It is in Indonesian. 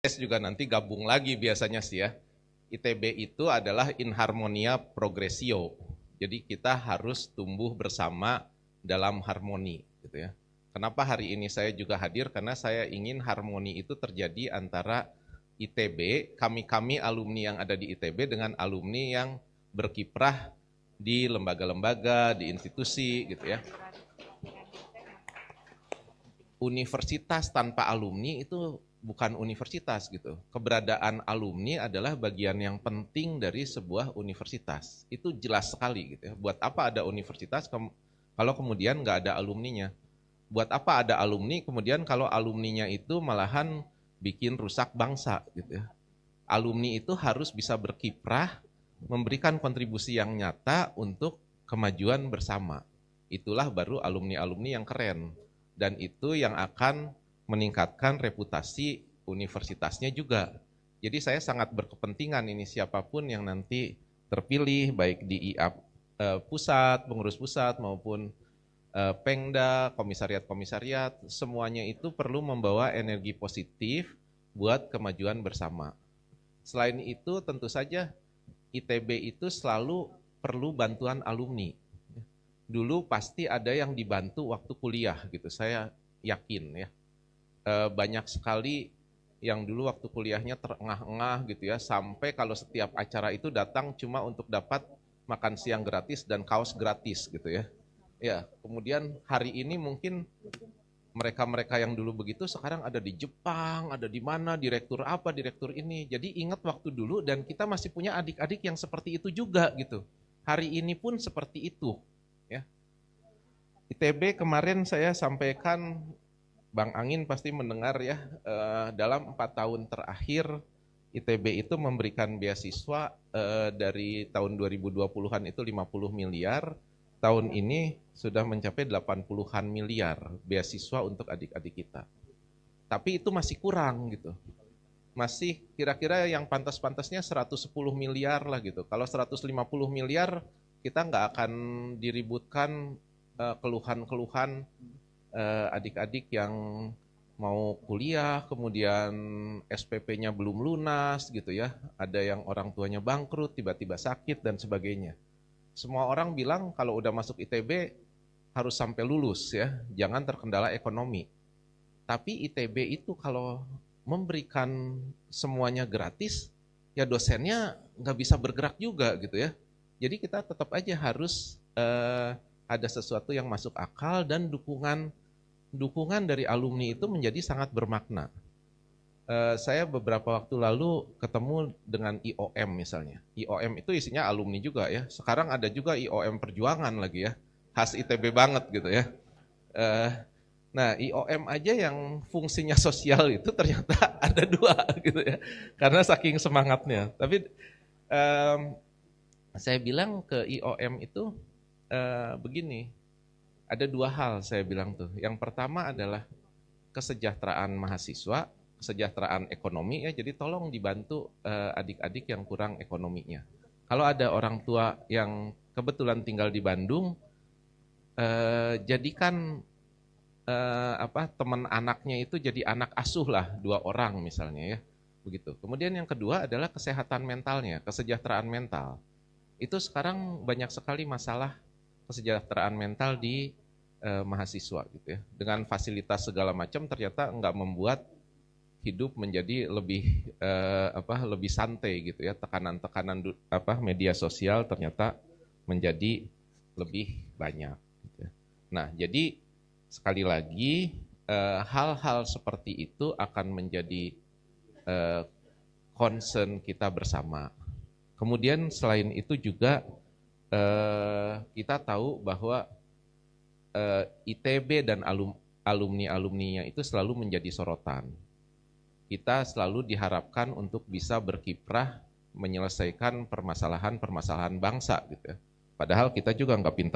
juga nanti gabung lagi biasanya sih ya. ITB itu adalah in harmonia progressio. Jadi kita harus tumbuh bersama dalam harmoni gitu ya. Kenapa hari ini saya juga hadir? Karena saya ingin harmoni itu terjadi antara ITB, kami alumni yang ada di ITB dengan alumni yang berkiprah di lembaga-lembaga, di institusi gitu ya. Universitas tanpa alumni itu bukan universitas gitu. Keberadaan alumni adalah bagian yang penting dari sebuah universitas. Itu jelas sekali gitu ya. Buat apa ada universitas kalau kemudian nggak ada alumninya? Buat apa ada alumni kemudian kalau alumninya itu malahan bikin rusak bangsa gitu ya. Alumni itu harus bisa berkiprah, memberikan kontribusi yang nyata untuk kemajuan bersama. Itulah baru alumni-alumni yang keren. Dan itu yang akan meningkatkan reputasi universitasnya juga. Jadi saya sangat berkepentingan ini siapapun yang nanti terpilih, baik di IA pusat, pengurus pusat maupun Pengda, komisariat-komisariat, semuanya itu perlu membawa energi positif buat kemajuan bersama. Selain itu tentu saja ITB itu selalu perlu bantuan alumni. Dulu pasti ada yang dibantu waktu kuliah gitu, saya yakin ya. Banyak sekali yang dulu waktu kuliahnya terengah-engah gitu ya, sampai kalau setiap acara itu datang cuma untuk dapat makan siang gratis dan kaos gratis gitu ya. Ya, kemudian hari ini mungkin mereka-mereka yang dulu begitu sekarang ada di Jepang, ada di mana, direktur apa, direktur ini. Jadi ingat waktu dulu dan kita masih punya adik-adik yang seperti itu juga gitu. Hari ini pun seperti itu. Ya. ITB kemarin saya sampaikan, Bang Angin pasti mendengar ya, dalam 4 tahun terakhir ITB itu memberikan beasiswa dari tahun 2020-an itu 50 miliar, tahun ini sudah mencapai 80-an miliar beasiswa untuk adik-adik kita. Tapi itu masih kurang gitu. Masih kira-kira yang pantas-pantasnya 110 miliar lah gitu. Kalau 150 miliar kita nggak akan diributkan keluhan-keluhan adik-adik yang mau kuliah, kemudian SPP-nya belum lunas gitu ya. Ada yang orang tuanya bangkrut, tiba-tiba sakit dan sebagainya. Semua orang bilang kalau udah masuk ITB harus sampai lulus ya, jangan terkendala ekonomi. Tapi ITB itu kalau memberikan semuanya gratis, ya dosennya nggak bisa bergerak juga gitu ya. Jadi kita tetap aja harus ada sesuatu yang masuk akal dan dukungan dari alumni itu menjadi sangat bermakna. Saya beberapa waktu lalu ketemu dengan IOM misalnya. IOM itu isinya alumni juga ya. Sekarang ada juga IOM Perjuangan lagi ya. Khas ITB banget gitu ya. Nah IOM aja yang fungsinya sosial itu ternyata ada 2 gitu ya. Karena saking semangatnya. Tapi saya bilang ke IOM itu begini. Ada 2 hal saya bilang tuh. Yang pertama adalah kesejahteraan mahasiswa, kesejahteraan ekonomi ya, jadi tolong dibantu adik-adik yang kurang ekonominya. Kalau ada orang tua yang kebetulan tinggal di Bandung, jadikan teman anaknya itu jadi anak asuh lah, 2 orang misalnya ya, begitu. Kemudian yang kedua adalah kesehatan mentalnya, kesejahteraan mental. Itu sekarang banyak sekali masalah kesejahteraan mental di mahasiswa gitu ya. Dengan fasilitas segala macam ternyata nggak membuat hidup menjadi lebih lebih santai gitu ya. Tekanan-tekanan media sosial ternyata menjadi lebih banyak gitu ya. Nah, jadi sekali lagi hal-hal seperti itu akan menjadi concern kita bersama. Kemudian selain itu juga kita tahu bahwa ITB dan alumni-alumninya itu selalu menjadi sorotan. Kita selalu diharapkan untuk bisa berkiprah menyelesaikan permasalahan-permasalahan bangsa gitu ya. Padahal kita juga nggak pinter